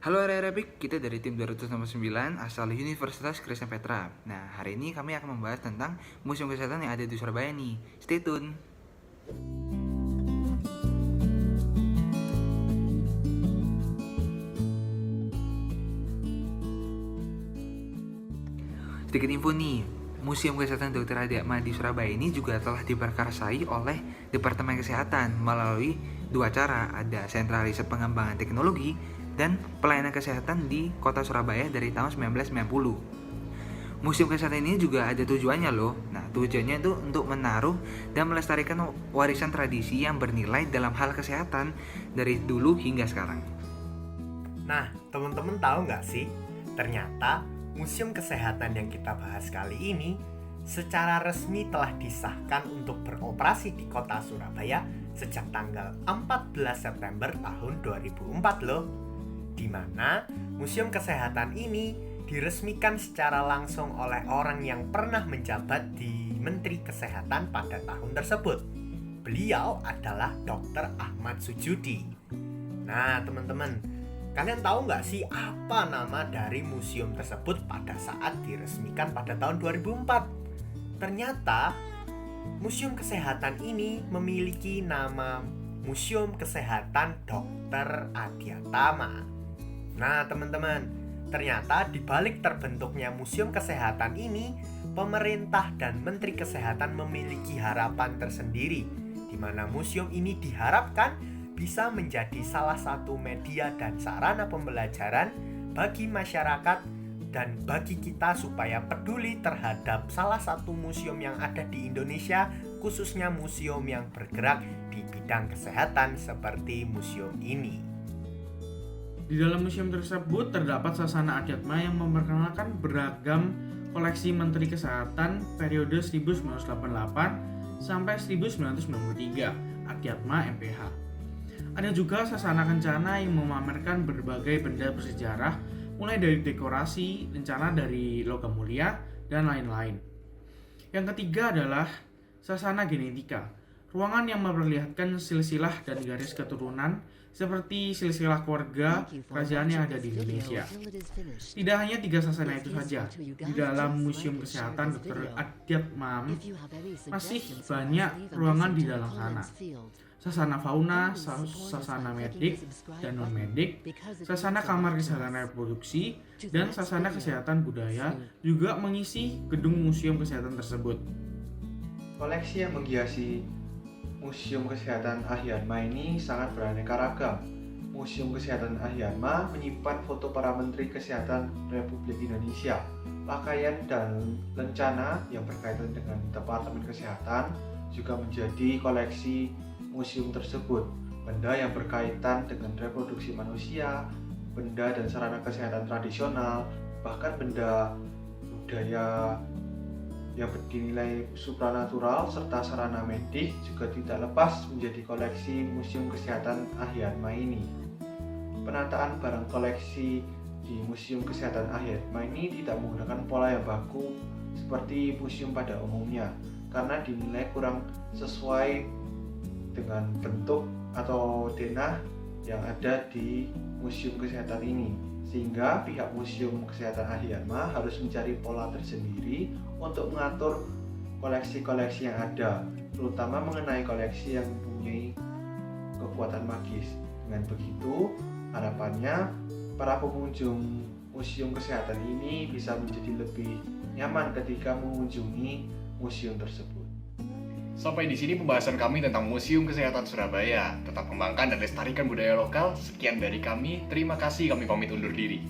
Halo Arabik, kita dari tim 269 asal Universitas Krishna Petra. Nah, hari ini kami akan membahas tentang Museum Kesehatan yang ada di Surabaya nih. Stay tune. Sedikit info nih, Museum Kesehatan Dr. Adi Atma di Surabaya ini juga telah diprakarsai oleh Departemen Kesehatan melalui dua cara, ada Sentra Riset Pengembangan Teknologi dan Pelayanan Kesehatan di Kota Surabaya dari tahun 1990. Museum Kesehatan ini juga ada tujuannya loh. Nah, tujuannya itu untuk menaruh dan melestarikan warisan tradisi yang bernilai dalam hal kesehatan dari dulu hingga sekarang. Nah, teman-teman tahu nggak sih? Ternyata Museum Kesehatan yang kita bahas kali ini secara resmi telah disahkan untuk beroperasi di kota Surabaya sejak tanggal 14 September tahun 2004 loh. Di mana Museum Kesehatan ini diresmikan secara langsung oleh orang yang pernah menjabat di Menteri Kesehatan pada tahun tersebut. Beliau adalah Dr. Ahmad Sujudi. Nah, teman-teman, kalian tahu nggak sih apa nama dari museum tersebut pada saat diresmikan pada tahun 2004? Ternyata Museum Kesehatan ini memiliki nama Museum Kesehatan Dr. Adi Atma. Nah, teman-teman, ternyata di balik terbentuknya Museum Kesehatan ini, pemerintah dan Menteri Kesehatan memiliki harapan tersendiri, di mana museum ini diharapkan bisa menjadi salah satu media dan sarana pembelajaran bagi masyarakat dan bagi kita supaya peduli terhadap salah satu museum yang ada di Indonesia, khususnya museum yang bergerak di bidang kesehatan seperti museum ini. Di dalam museum tersebut terdapat Sasana Adi Atma yang memperkenalkan beragam koleksi Menteri Kesehatan periode 1988 sampai 1993, Adi Atma MPH. Ada juga Sasana Kencana yang memamerkan berbagai benda bersejarah, mulai dari dekorasi, rencana dari logam mulia, dan lain-lain. Yang ketiga adalah Sasana Genetika, ruangan yang memperlihatkan silsilah dan garis keturunan seperti silsilah keluarga kerajaan yang ada di Indonesia. Tidak hanya 3 sasana itu saja, di dalam Museum Kesehatan Dr. Adi Atma masih banyak ruangan di dalam sana. Sasana fauna, sasana medik dan non-medik, sasana kamar kesehatan reproduksi, dan sasana kesehatan budaya juga mengisi gedung Museum Kesehatan tersebut. Koleksi yang menghiasi Museum Kesehatan Adi Atma ini sangat beraneka ragam. Museum Kesehatan Adi Atma menyimpan foto para Menteri Kesehatan Republik Indonesia, pakaian dan lencana yang berkaitan dengan Departemen Kesehatan juga menjadi koleksi museum tersebut. Benda yang berkaitan dengan reproduksi manusia, benda dan sarana kesehatan tradisional, bahkan benda budaya yang bernilai supranatural serta sarana medik juga tidak lepas menjadi koleksi Museum Kesehatan Adi Atma ini. Penataan barang koleksi di Museum Kesehatan Adi Atma ini tidak menggunakan pola yang baku seperti museum pada umumnya, karena dinilai kurang sesuai dengan bentuk atau denah yang ada di Museum Kesehatan ini, sehingga pihak Museum Kesehatan Adi Atma harus mencari pola tersendiri untuk mengatur koleksi-koleksi yang ada, terutama mengenai koleksi yang mempunyai kekuatan magis. Dengan begitu, harapannya para pengunjung Museum Kesehatan ini bisa menjadi lebih nyaman ketika mengunjungi museum tersebut. Sampai di sini pembahasan kami tentang Museum Kesehatan Surabaya. Tetap kembangkan dan lestarikan budaya lokal. Sekian dari kami. Terima kasih, kami pamit undur diri.